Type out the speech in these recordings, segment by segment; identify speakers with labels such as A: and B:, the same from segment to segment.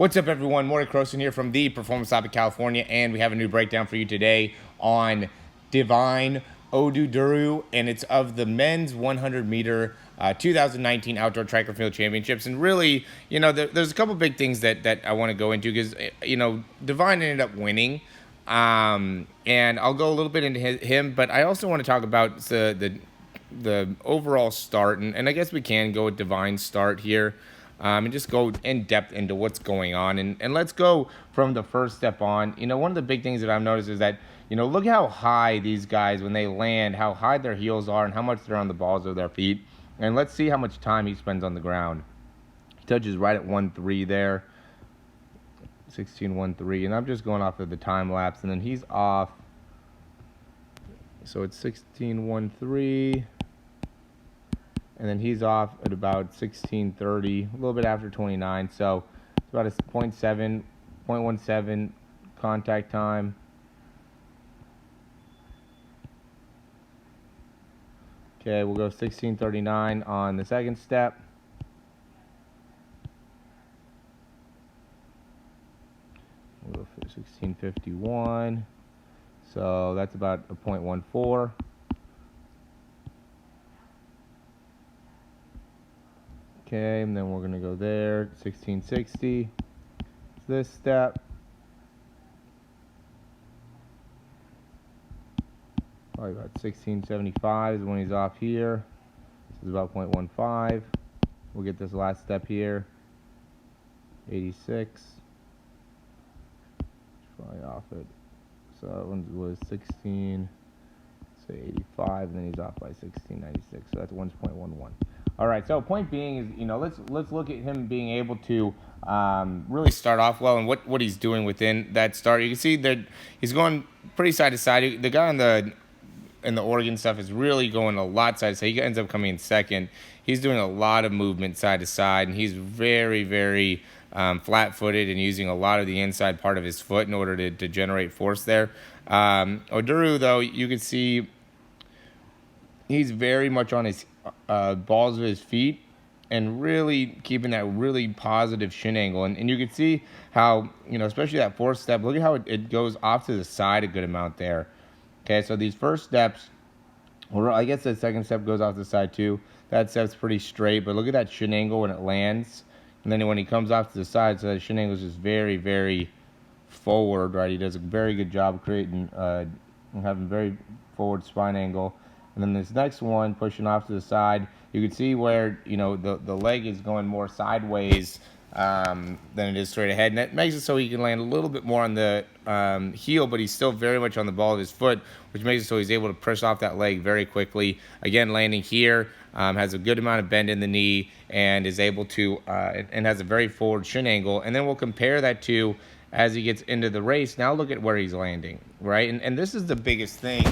A: What's up, everyone? Morey Croson here from the Performance Lab of California, and we have a new breakdown for you today on Divine Oduduru, and it's of the men's 100-meter 2019 Outdoor Track and Field Championships. And really, there's a couple big things that I want to go into because, Divine ended up winning. And I'll go a little bit into him, but I also want to talk about the overall start, and I guess we can go with Divine's start here. And just go in depth into what's going on. And let's go from the first step on. One of the big things that I've noticed is that, look how high these guys, when they land, how high their heels are and how much they're on the balls of their feet. And let's see how much time he spends on the ground. He touches right at 1.3 there. 16.13. And I'm just going off of the time lapse. And then he's off. So it's 16.13. And then he's off at about 16.30, a little bit after 29. So it's about a 0.17 contact time. Okay, we'll go 16.39 on the second step. We'll go for 16.51. So that's about a 0.14. Okay, and then we're going to go there, 1660. This step. Probably about 1675 is when he's off here. This is about 0.15. We'll get this last step here, 86. Probably off it. So that one was 16, say 85, and then he's off by 1696. So that's 1.11. All right, so point being is, let's look at him being able to really start off well and what he's doing within that start. You can see that he's going pretty side to side. The guy in the Oregon stuff is really going a lot side to side. He ends up coming in second. He's doing a lot of movement side to side, and he's very, very flat-footed and using a lot of the inside part of his foot in order to generate force there. Oduduru, though, you can see he's very much on his balls of his feet and really keeping that really positive shin angle. And you can see how, especially that fourth step, look at how it goes off to the side a good amount there. Okay, so these first steps, or I guess the second step goes off to the side too. That step's pretty straight, but look at that shin angle when it lands. And then when he comes off to the side, so that shin angle is just very, very forward, right? He does a very good job creating, having very forward spine angle. And then this next one, pushing off to the side, you can see where, the leg is going more sideways than it is straight ahead. And that makes it so he can land a little bit more on the heel, but he's still very much on the ball of his foot, which makes it so he's able to push off that leg very quickly. Again, landing here, has a good amount of bend in the knee, and is able to, and has a very forward shin angle. And then we'll compare that to as he gets into the race. Now look at where he's landing, right? And this is the biggest thing.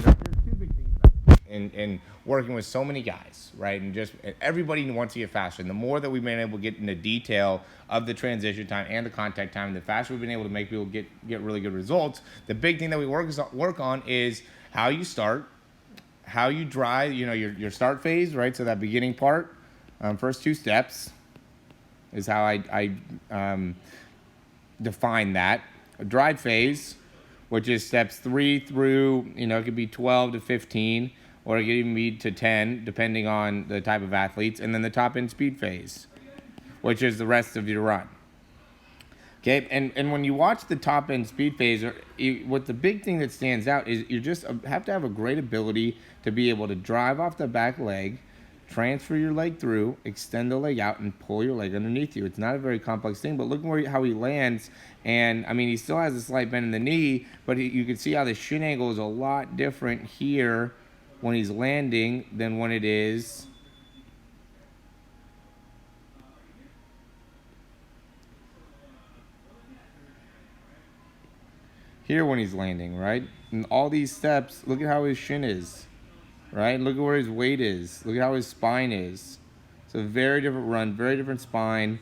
A: And working with so many guys, right? And just everybody wants to get faster. And the more that we've been able to get into detail of the transition time and the contact time, the faster we've been able to make people get really good results. The big thing that we work on is how you start, how you drive, your start phase, right? So that beginning part, first two steps is how I define that. A drive phase, which is steps 3 through, it could be 12 to 15. Or it could even be to 10, depending on the type of athletes. And then the top-end speed phase, which is the rest of your run. Okay, and when you watch the top-end speed phase, what the big thing that stands out is you just have to have a great ability to be able to drive off the back leg, transfer your leg through, extend the leg out, and pull your leg underneath you. It's not a very complex thing, but look how he lands. And, he still has a slight bend in the knee, but you can see how the shin angle is a lot different here when he's landing than when it is here when he's landing, right? And all these steps, look at how his shin is, right? Look at where his weight is. Look at how his spine is. It's a very different run, very different spine,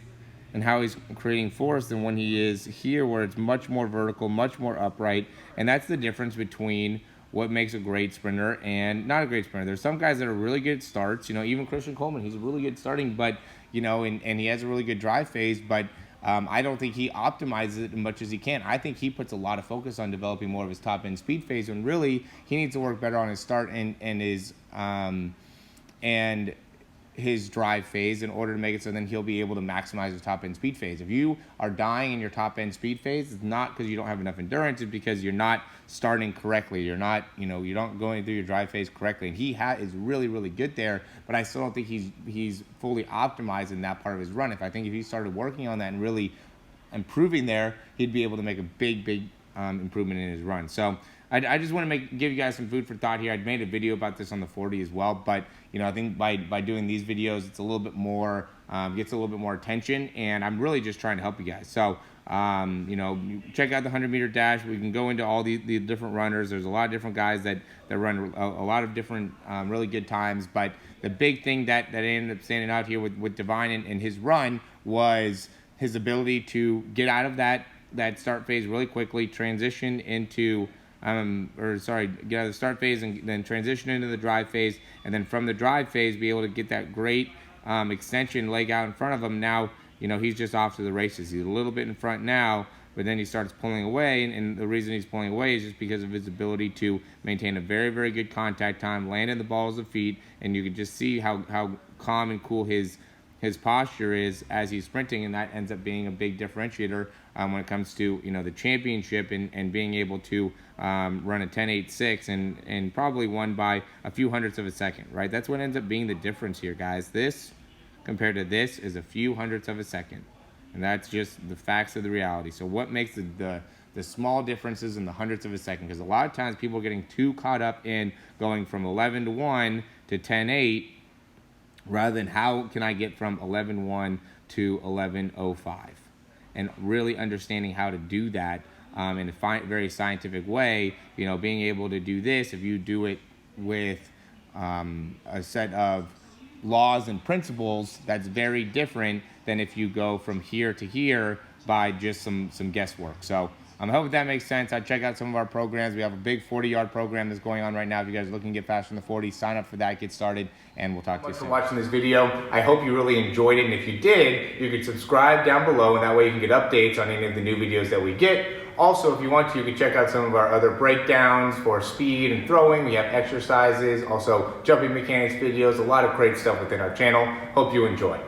A: and how he's creating force than when he is here where it's much more vertical, much more upright. And that's the difference between what makes a great sprinter and not a great sprinter. There's some guys that are really good at starts. Even Christian Coleman, he's a really good starting, but and he has a really good drive phase. But I don't think he optimizes it as much as he can. I think he puts a lot of focus on developing more of his top end speed phase, when really he needs to work better on his start and his drive phase in order to make it so then he'll be able to maximize his top end speed phase. If you are dying in your top end speed phase, it's not because you don't have enough endurance, it's because you're not starting correctly. You're not, you're not going through your drive phase correctly. And he is really, really good there, but I still don't think he's fully optimized in that part of his run. If he started working on that and really improving there, he'd be able to make a big improvement in his run. So I just want to give you guys some food for thought here. I'd made a video about this on the 40 as well, but I think by doing these videos, it's a little bit more, gets a little bit more attention, and I'm really just trying to help you guys. So, check out the 100-meter dash. We can go into all the different runners. There's a lot of different guys that run a lot of different really good times, but the big thing that ended up standing out here with Divine and his run was his ability to get out of that start phase really quickly, transition into get out of the start phase and then transition into the drive phase, and then from the drive phase be able to get that great extension leg out in front of him. Now, he's just off to the races. He's a little bit in front now, but then he starts pulling away, and the reason he's pulling away is just because of his ability to maintain a very, very good contact time, landing the balls of feet, and you can just see how calm and cool his posture is as he's sprinting, and that ends up being a big differentiator when it comes to the championship and being able to run a 10.86 and probably won by a few hundredths of a second, right? That's what ends up being the difference here, guys. This compared to this is a few hundredths of a second, and that's just the facts of the reality. So what makes the small differences in the hundredths of a second? Because a lot of times people are getting too caught up in going from 11:1 to 10.8 rather than how can I get from 11:1 to 11:05, and really understanding how to do that in a very scientific way. Being able to do this, if you do it with a set of laws and principles, that's very different than if you go from here to here by just some guesswork. So I hope that makes sense. I'd check out some of our programs. We have a big 40-yard program that's going on right now. If you guys are looking to get faster in the 40, sign up for that, get started, and we'll talk to you soon. Thanks for watching this video. I hope you really enjoyed it, and if you did, you can subscribe down below, and that way you can get updates on any of the new videos that we get. Also, if you want to, you can check out some of our other breakdowns for speed and throwing. We have exercises, also jumping mechanics videos, a lot of great stuff within our channel. Hope you enjoy.